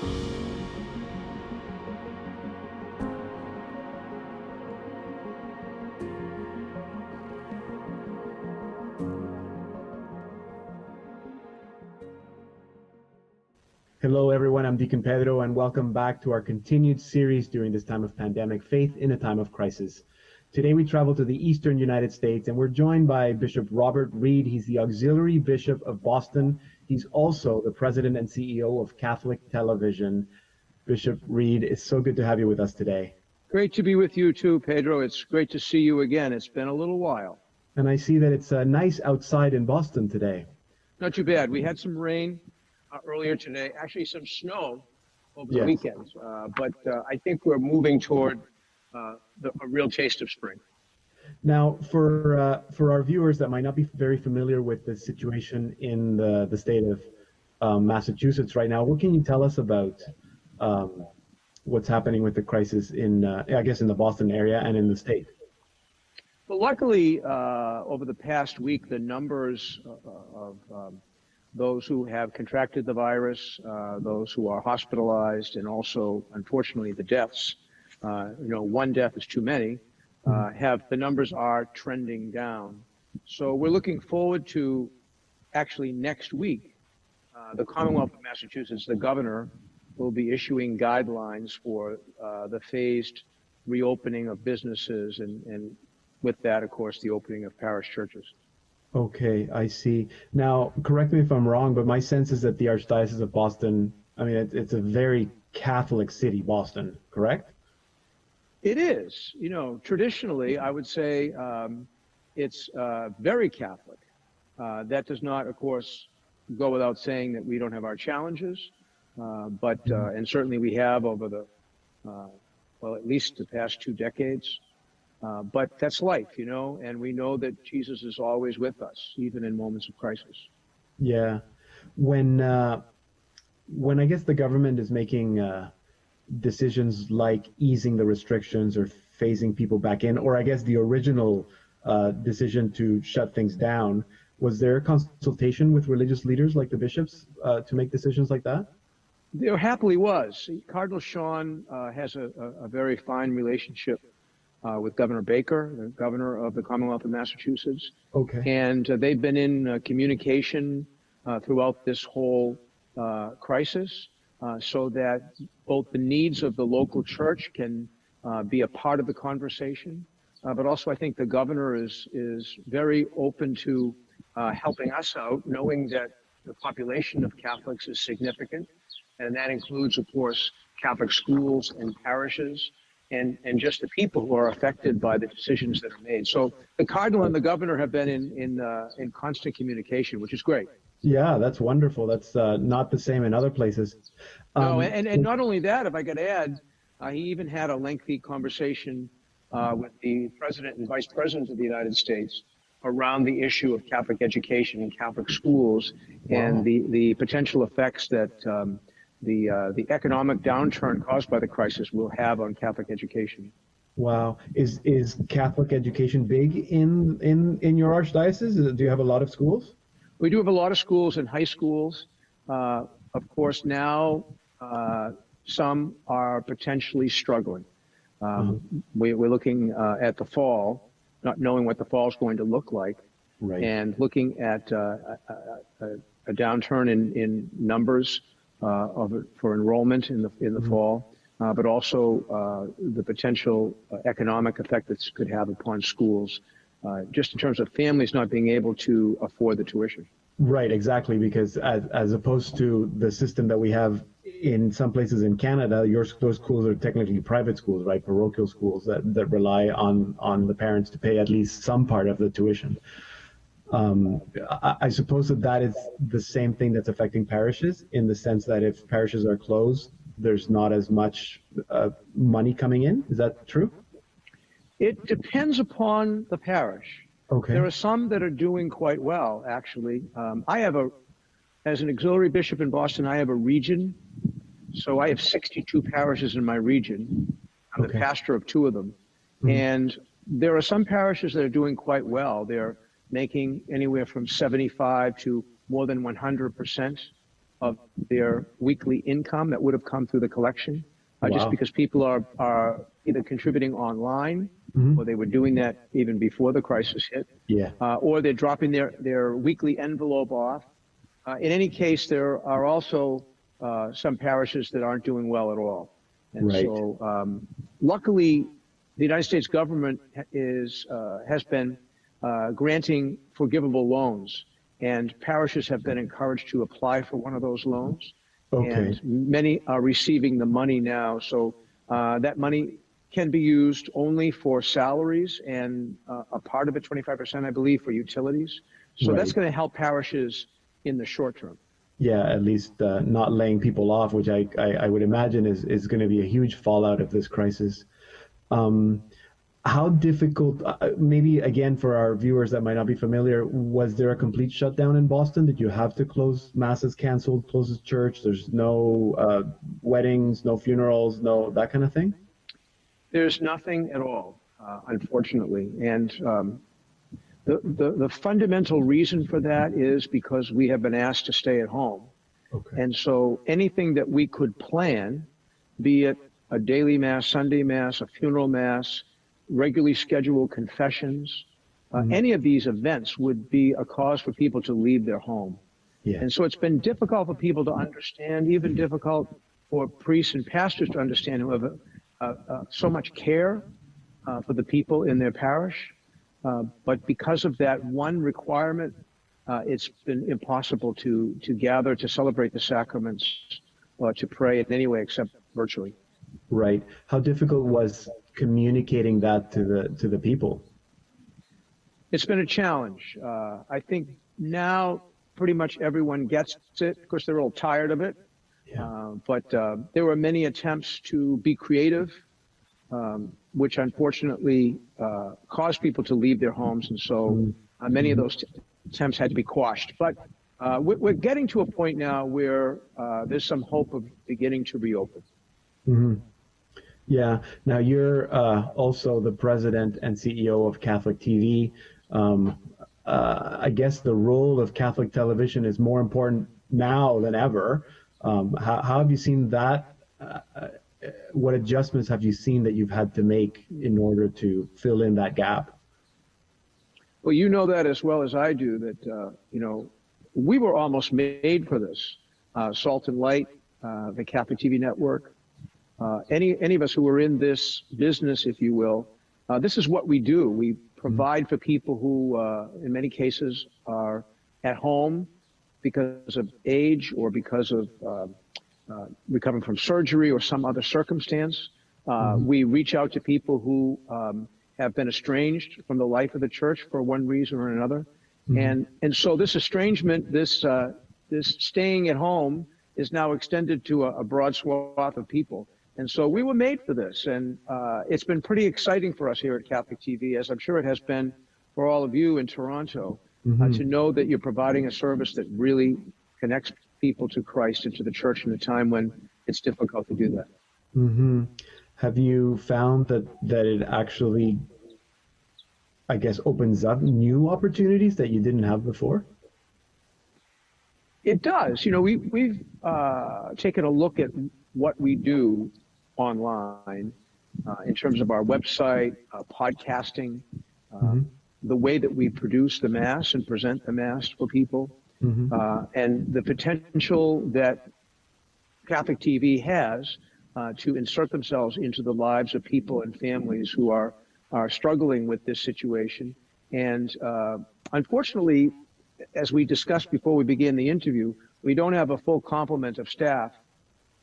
Hello, everyone. I'm Deacon Pedro, and welcome back to our continued series during this time of pandemic, Faith in a Time of Crisis. Today, we travel to the eastern United States, and we're joined by Bishop Robert Reed. He's the Auxiliary Bishop of Boston. He's also the President and CEO of Catholic Television. Bishop Reed, it's so good to have you with us today. Great to be with you too, Pedro. It's great to see you again. It's been a little while. And I see that it's nice outside in Boston today. Not too bad. We had some rain earlier today, actually some snow over the weekend, but I think we're moving toward a real taste of spring. Now, for our viewers that might not be very familiar with the situation in the state of Massachusetts right now, what can you tell us about what's happening with the crisis in the Boston area and in the state? Well, luckily, over the past week, the numbers of those who have contracted the virus, those who are hospitalized, and also, unfortunately, the deaths. One death is too many. The numbers are trending down. So we're looking forward to, actually next week, the Commonwealth of Massachusetts, the governor, will be issuing guidelines for the phased reopening of businesses, and with that, of course, the opening of parish churches. Okay, I see. Now, correct me if I'm wrong, but my sense is that the Archdiocese of Boston, it's a very Catholic city, Boston, correct? It is. Traditionally, I would say it's very Catholic. That does not, of course, go without saying that we don't have our challenges, and certainly we have over at least the past 2 decades. But that's life, and we know that Jesus is always with us, even in moments of crisis. Yeah. When I guess the government is making decisions like easing the restrictions or phasing people back in, or I guess the original decision to shut things down, was there a consultation with religious leaders like the bishops to make decisions like that? There happily was. Cardinal Sean has a very fine relationship with Governor Baker, the governor of the Commonwealth of Massachusetts. Okay. And they've been in communication throughout this whole crisis so that both the needs of the local church can be a part of the conversation, but also I think the governor is very open to helping us out, knowing that the population of Catholics is significant, and that includes, of course, Catholic schools and parishes, and just the people who are affected by the decisions that are made. So the Cardinal and the governor have been in constant communication, which is great. Yeah, that's wonderful. That's not the same in other places. No, and not only that, if I could add, he even had a lengthy conversation with the President and Vice President of the United States around the issue of Catholic education and Catholic schools. Wow. And the potential effects that the economic downturn caused by the crisis will have on Catholic education. Wow. Is Catholic education big in your archdiocese? Do you have a lot of schools? We do have a lot of schools and high schools. Of course, now some are potentially struggling. We're looking at the fall, not knowing what the fall is going to look like, right, and looking at a downturn in numbers for enrollment in the fall, but also the potential economic effect that could have upon schools, just in terms of families not being able to afford the tuition. Right, exactly, because as opposed to the system that we have in some places in Canada, those schools are technically private schools, right? Parochial schools that rely on the parents to pay at least some part of the tuition. I suppose that is the same thing that's affecting parishes, in the sense that if parishes are closed, there's not as much money coming in. Is that true? It depends upon the parish. Okay. There are some that are doing quite well, actually. As an auxiliary bishop in Boston, I have a region. So I have 62 parishes in my region. I'm the pastor of 2 of them. Mm-hmm. And there are some parishes that are doing quite well. They're making anywhere from 75 to more than 100% of their weekly income that would have come through the collection, just Wow. because people are either contributing online, Hmm. or they were doing that even before the crisis hit, Yeah. or they're dropping their weekly envelope off. In any case, there are also some parishes that aren't doing well at all. And Right. so luckily, the United States government has been granting forgivable loans, and parishes have been encouraged to apply for one of those loans. Okay. And many are receiving the money now. So that money can be used only for salaries and a part of it, 25%, I believe, for utilities. So that's Right. going to help parishes in the short term. Yeah, at least not laying people off, which I would imagine is going to be a huge fallout of this crisis. Um, how difficult, maybe again for our viewers that might not be familiar, was there a complete shutdown in Boston? Did you have to close masses canceled, close the church? There's no weddings, no funerals, no that kind of thing? There's nothing at all, unfortunately. And the fundamental reason for that is because we have been asked to stay at home. Okay. And so anything that we could plan, be it a daily mass, Sunday mass, a funeral mass, regularly scheduled confessions, Mhm. any of these events would be a cause for people to leave their home. Yeah. And so it's been difficult for people to understand, even difficult for priests and pastors to understand, who have so much care for the people in their parish. But because of that one requirement, it's been impossible to gather, to celebrate the sacraments, or to pray in any way except virtually. Right. How difficult was communicating that to the people? It's been a challenge. I think now pretty much everyone gets it. Of course, they're all tired of it. Yeah. But there were many attempts to be creative, which unfortunately caused people to leave their homes. And so many of Mm-hmm. those attempts had to be quashed. But we're getting to a point now where there's some hope of beginning to reopen. Hmm. Yeah. Now you're also the president and CEO of Catholic TV. Um, I guess the role of Catholic television is more important now than ever. How have you seen that? What adjustments have you seen that you've had to make in order to fill in that gap? Well, you know that as well as I do, that, we were almost made for this. Salt and Light, the Catholic TV network, any of us who are in this business, if you will, this is what we do. We provide for people who, in many cases, are at home because of age or because of recovering from surgery or some other circumstance. Mm-hmm. We reach out to people who have been estranged from the life of the church for one reason or another. Mm-hmm. And so this estrangement, this staying at home is now extended to a broad swath of people. And so we were made for this. And it's been pretty exciting for us here at Catholic TV, as I'm sure it has been for all of you in Toronto, Mm-hmm. to know that you're providing a service that really connects people to Christ and to the church in a time when it's difficult to do that. Mm-hmm. Have you found that it actually, I guess, opens up new opportunities that you didn't have before? It does. We've taken a look at what we do online in terms of our website, podcasting, Mm-hmm. the way that we produce the Mass and present the Mass for people, Mm-hmm. and the potential that Catholic TV has to insert themselves into the lives of people and families who are struggling with this situation. And unfortunately, as we discussed before we began the interview, we don't have a full complement of staff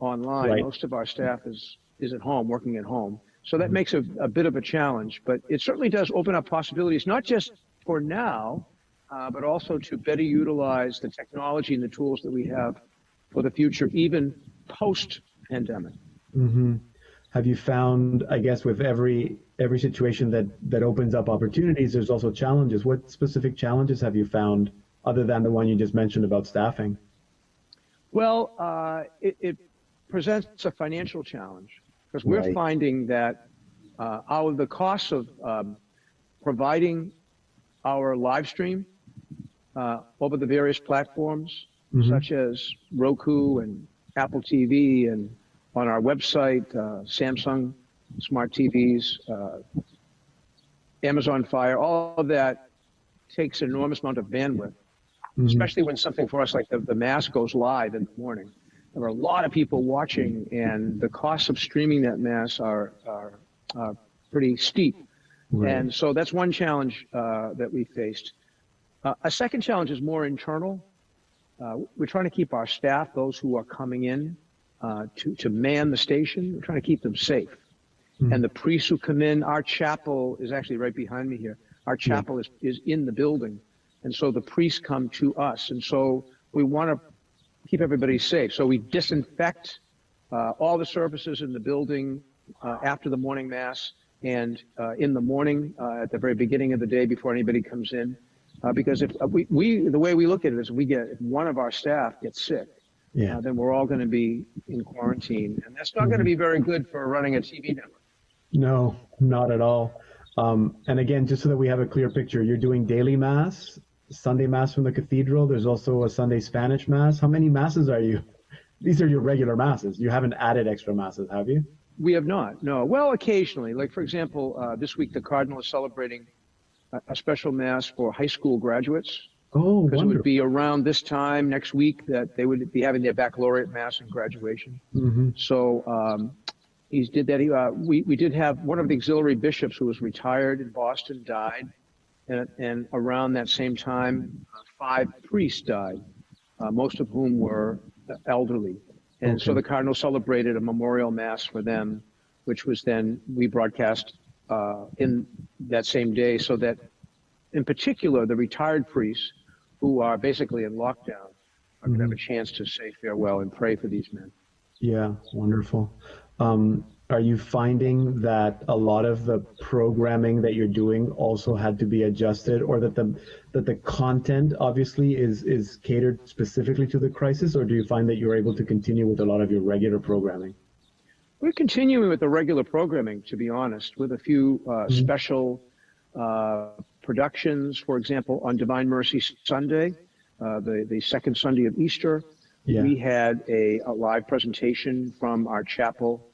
online. Right. Most of our staff is at home, working at home. So that Mm-hmm. makes a bit of a challenge, but it certainly does open up possibilities, not just for now, but also to better utilize the technology and the tools that we have for the future, even post-pandemic. Mm-hmm. Have you found, I guess, with every situation that opens up opportunities, there's also challenges. What specific challenges have you found other than the one you just mentioned about staffing? Well, it presents a financial challenge because we're Right. finding that out of the costs of providing our live stream over the various platforms, such as Roku and Apple TV, and on our website, Samsung smart TVs, Amazon Fire, all of that takes an enormous amount of bandwidth, especially when something for us like the Mass goes live in the morning. There are a lot of people watching, and the costs of streaming that Mass are pretty steep. Right. And so that's one challenge that we faced. A second challenge is more internal. We're trying to keep our staff, those who are coming in to man the station, we're trying to keep them safe. And the priests who come in, our chapel is actually right behind me here. Our chapel is in the building. And so the priests come to us. And so we want to keep everybody safe. So we disinfect all the surfaces in the building after the morning Mass and in the morning at the very beginning of the day before anybody comes in. Because if the way we look at it is if one of our staff gets sick, then we're all going to be in quarantine. And that's not going to be very good for running a TV network. No, not at all. And again, just so that we have a clear picture, you're doing daily Mass, Sunday Mass from the cathedral. There's also a Sunday Spanish Mass. How many Masses are you? These are your regular Masses. You haven't added extra Masses, have you? We have not, no. Well, occasionally. Like, for example, this week the Cardinal is celebrating a special Mass for high school graduates. Oh, because it would be around this time next week that they would be having their baccalaureate Mass and graduation. So he did that. We did have one of the auxiliary bishops who was retired in Boston died. And around that same time, 5 priests died, most of whom were elderly. And so the Cardinal celebrated a memorial Mass for them, which was then we broadcast in that same day, so that in particular, the retired priests who are basically in lockdown are going to have a chance to say farewell and pray for these men. Yeah, wonderful. Are you finding that a lot of the programming that you're doing also had to be adjusted, or that the content obviously is catered specifically to the crisis, or do you find that you're able to continue with a lot of your regular programming? We're continuing with the regular programming, to be honest, with a few special productions. For example, on Divine Mercy Sunday, the second Sunday of Easter, we had a live presentation from our chapel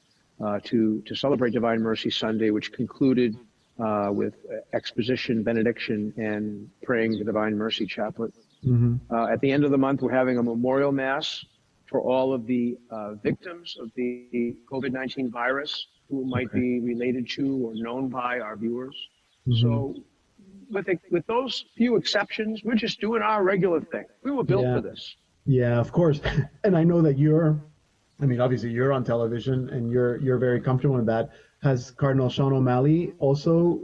to celebrate Divine Mercy Sunday, which concluded with exposition, benediction, and praying the Divine Mercy Chaplet. At the end of the month, we're having a memorial Mass for all of the victims of the COVID-19 virus who might be related to or known by our viewers. So with those few exceptions, we're just doing our regular thing. We were built for this. Yeah, of course. And I know that obviously you're on television and you're very comfortable in that. Has Cardinal Sean OMalley also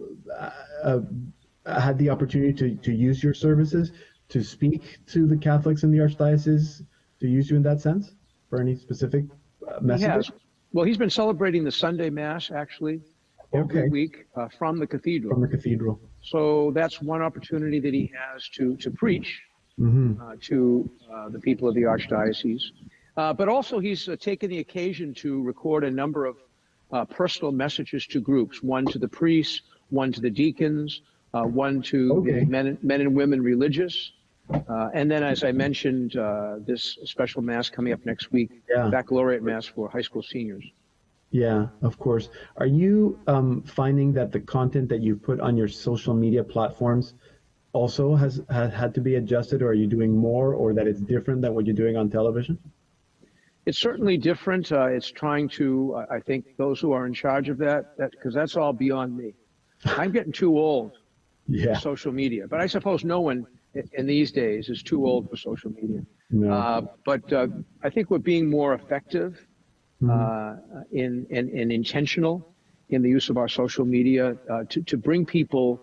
had the opportunity to use your services to speak to the Catholics in the Archdiocese, to use you in that sense for any specific messages? He has. Well, he's been celebrating the Sunday Mass actually every week from the cathedral. From the cathedral. So that's one opportunity that he has to preach to the people of the Archdiocese. But also he's taken the occasion to record a number of personal messages to groups, one to the priests, one to the deacons, one to the men and women religious. And then, as I mentioned, this special Mass coming up next week, baccalaureate Mass for high school seniors. Yeah, of course. Are you finding that the content that you put on your social media platforms also has had to be adjusted, or are you doing more, or that it's different than what you're doing on television? It's certainly different. It's trying to, I think, those who are in charge of that, because that's all beyond me. I'm getting too old for social media, but I suppose no one in these days is too old for social media. No. But I think we're being more effective and intentional in the use of our social media to bring people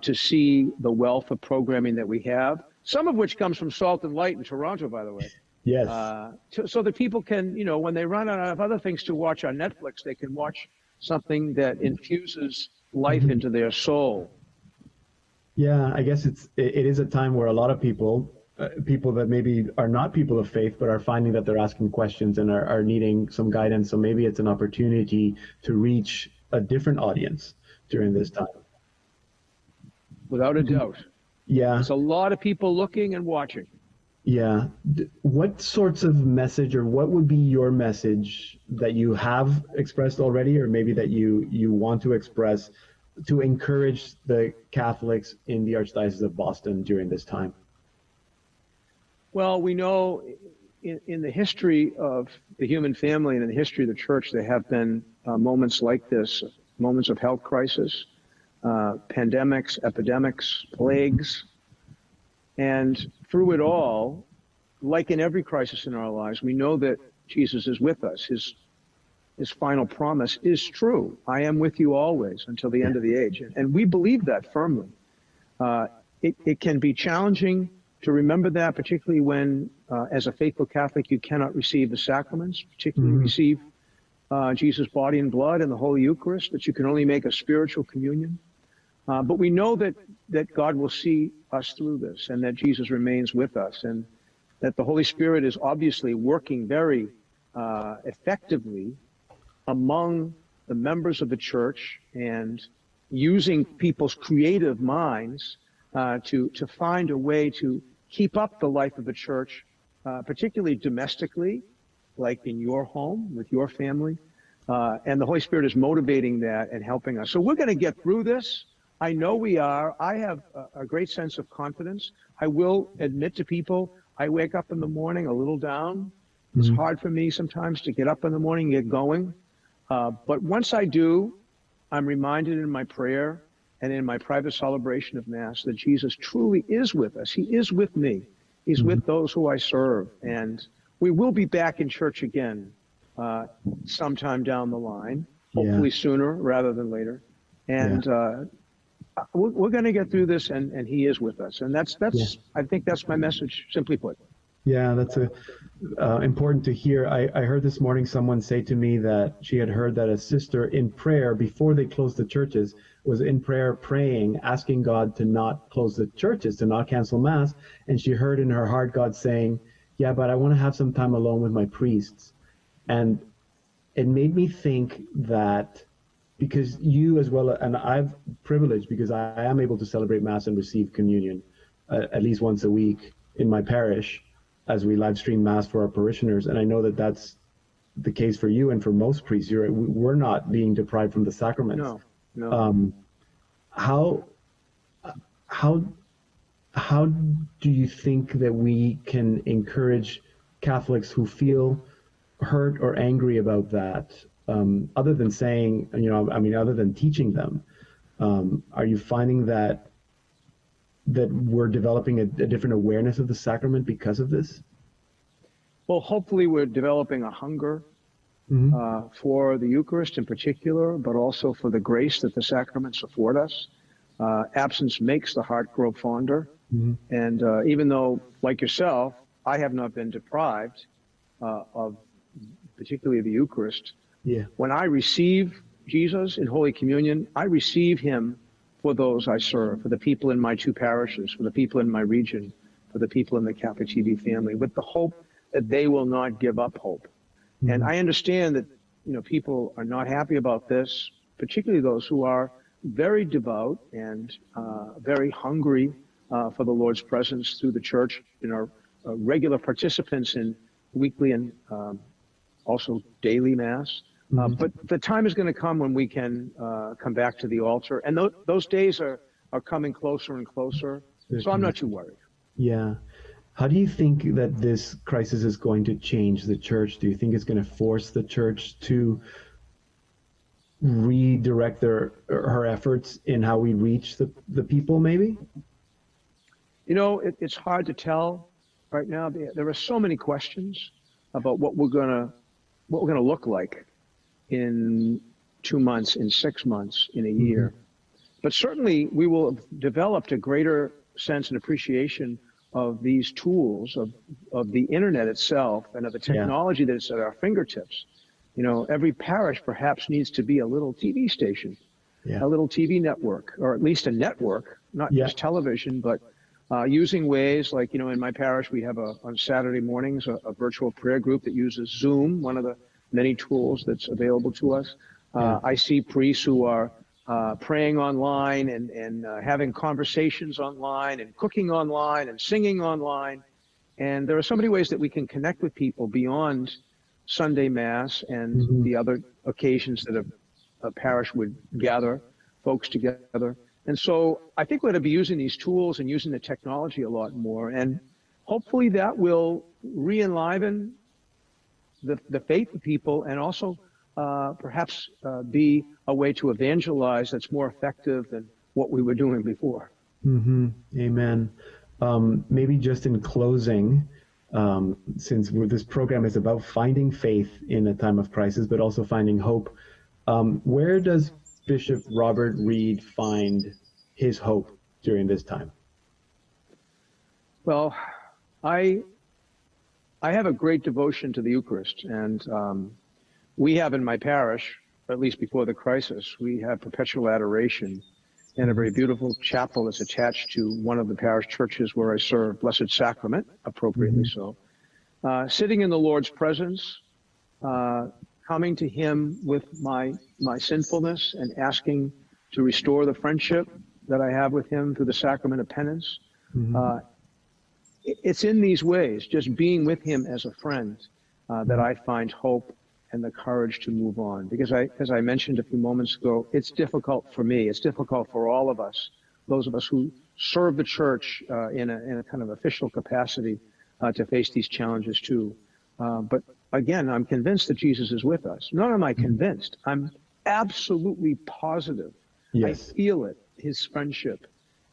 to see the wealth of programming that we have, some of which comes from Salt and Light in Toronto, by the way. Yes. So that people can, when they run out of other things to watch on Netflix, they can watch something that infuses life into their soul. Yeah, I guess it is a time where a lot of people that maybe are not people of faith, but are finding that they're asking questions and are needing some guidance. So maybe it's an opportunity to reach a different audience during this time. Without a doubt. Yeah. There's a lot of people looking and watching. Yeah. What sorts of message, or what would be your message that you have expressed already, or maybe that you want to express to encourage the Catholics in the Archdiocese of Boston during this time? Well, we know in the history of the human family and in the history of the church, there have been moments like this, moments of health crisis, pandemics, epidemics, plagues, and through it all, like in every crisis in our lives, we know that Jesus is with us. His final promise is true. I am with you always until the Yeah. end of the age. And we believe that firmly. Uh, it can be challenging to remember that, particularly when, as a faithful Catholic, you cannot receive the sacraments, particularly Hmm. receive Jesus' body and blood in the Holy Eucharist, that you can only make a spiritual communion. But we know that God will see us through this, and that Jesus remains with us, and that the Holy Spirit is obviously working very effectively among the members of the church and using people's creative minds to find a way to keep up the life of the church, particularly domestically, like in your home with your family. And the Holy Spirit is motivating that and helping us. So we're going to get through this. I know we are. I have a great sense of confidence. I will admit to people, I wake up in the morning a little down. It's Hmm. hard for me sometimes to get up in the morning and get going. But once I do, I'm reminded in my prayer and in my private celebration of Mass that Jesus truly is with us. He is with me. He's Hmm. with those who I serve. And we will be back in church again sometime down the line, Yeah. hopefully sooner rather than later. Yeah. And we're going to get through this, and He is with us. And Yeah. I think that's my message, simply put. Yeah, that's important to hear. I heard this morning someone say to me that she had heard that a sister in prayer before they closed the churches was in prayer praying, asking God to not close the churches, to not cancel Mass. And she heard in her heart God saying, "Yeah, but I want to have some time alone with my priests." And it made me think that because you as well, and I've privileged because I am able to celebrate Mass and receive communion at least once a week in my parish as we live stream Mass for our parishioners. And I know that that's the case for you and for most priests. We're not being deprived from the sacraments. No, no. Um, how how how do you think that we can encourage Catholics who feel hurt or angry about that, other than saying, other than teaching them? Are you finding that we're developing a different awareness of the sacrament because of this? Well, hopefully we're developing a hunger Hmm. for the Eucharist in particular, but also for the grace that the sacraments afford us. Absence makes the heart grow fonder. Hmm. And even though, like yourself, I have not been deprived of particularly the Eucharist, Yeah. when I receive Jesus in Holy Communion, I receive Him for those I serve, for the people in my two parishes, for the people in my region, for the people in the Catholic TV family, with the hope that they will not give up hope. And Hmm. I understand that people are not happy about this, particularly those who are very devout and very hungry for the Lord's presence through the church, are regular participants in weekly and also daily Mass. Hmm. But the time is going to come when we can come back to the altar, and those days are coming closer and closer. They're So I'm coming. not too worried. Yeah. How do you think that this crisis is going to change the church? Do you think it's going to force the church to redirect her efforts in how we reach the people, maybe? It's hard to tell right now. There are so many questions about what we're gonna look like in 2 months, in 6 months, in a Hmm. year. But certainly, we will have developed a greater sense and appreciation of these tools, of the internet itself, and of the Yeah. technology that's at our fingertips. Every parish perhaps needs to be a little TV station, Yeah. a little TV network, or at least a network, not Yeah. just television, but using ways like, in my parish, we have on Saturday mornings a virtual prayer group that uses Zoom, one of the many tools that's available to us. Yeah. I see priests who are praying online and having conversations online and cooking online and singing online. And there are so many ways that we can connect with people beyond Sunday Mass and the other occasions that a parish would gather folks together. And so I think we're going to be using these tools and using the technology a lot more. And hopefully that will re-enliven the faith of people, and also perhaps be a way to evangelize that's more effective than what we were doing before. Amen. Maybe just in closing, since this program is about finding faith in a time of crisis, but also finding hope, where does Bishop Robert Reed find his hope during this time? Well, I have a great devotion to the Eucharist, and we have in my parish, at least before the crisis, we have perpetual adoration in a very beautiful chapel that's attached to one of the parish churches where I serve, Blessed Sacrament, appropriately so. Sitting in the Lord's presence, coming to him with my sinfulness and asking to restore the friendship that I have with him through the sacrament of penance. It's in these ways, just being with him as a friend, that I find hope and the courage to move on. Because as I mentioned a few moments ago, it's difficult for me. It's difficult for all of us, those of us who serve the church in a kind of official capacity, to face these challenges too. But again, I'm convinced that Jesus is with us. Not am I convinced. I'm absolutely positive. Yes. I feel it, his friendship.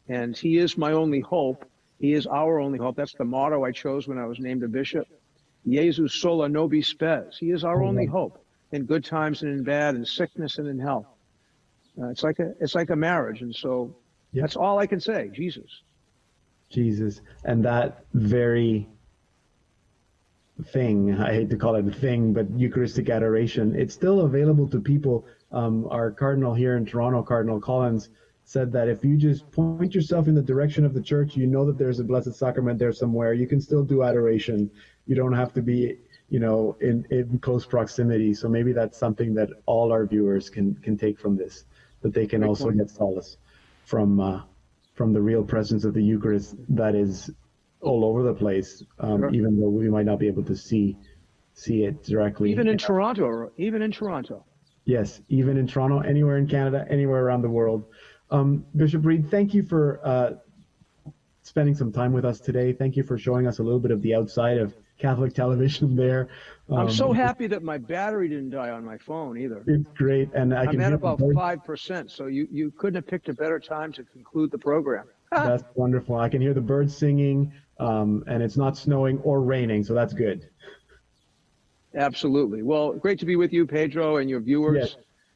And he is my only hope. He is our only hope. That's the motto I chose when I was named a bishop. Jesus sola nobis spes. He is our only hope in good times and in bad, in sickness and in health. It's like a marriage. And so that's all I can say, Jesus. Jesus. And that very thing, I hate to call it a thing, but Eucharistic adoration, it's still available to people. Our Cardinal here in Toronto, Cardinal Collins, said that if you just point yourself in the direction of the church, you know that there's a Blessed Sacrament there somewhere. You can still do adoration. You don't have to be, in close proximity. So maybe that's something that all our viewers can take from this, that they can also get solace from the real presence of the Eucharist that is all over the place, even though we might not be able to see it directly. Even in Toronto. Yes, even in Toronto, anywhere in Canada, anywhere around the world. Bishop Reed, thank you for spending some time with us today. Thank you for showing us a little bit of the outside of Catholic television there. I'm so happy that my battery didn't die on my phone either. It's great. And I'm at about 5%, so you couldn't have picked a better time to conclude the program. That's wonderful. I can hear the birds singing, and it's not snowing or raining, so that's good. Absolutely. Well, great to be with you, Pedro, and your viewers. Yes.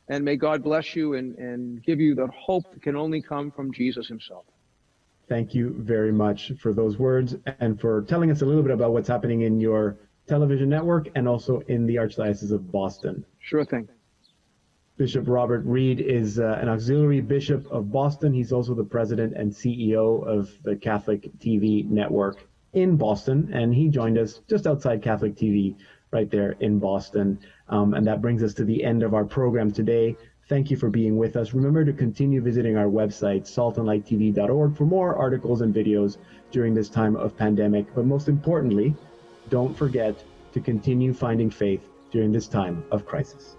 And may God bless you and give you the hope that can only come from Jesus himself. Thank you very much for those words and for telling us a little bit about what's happening in your television network and also in the Archdiocese of Boston. Sure thing. Bishop Robert Reed is an auxiliary bishop of Boston. He's also the president and CEO of the Catholic TV network in Boston, and he joined us just outside Catholic TV right there in Boston. And that brings us to the end of our program today. Thank you for being with us. Remember to continue visiting our website, saltandlighttv.org, for more articles and videos during this time of pandemic. But most importantly, don't forget to continue finding faith during this time of crisis.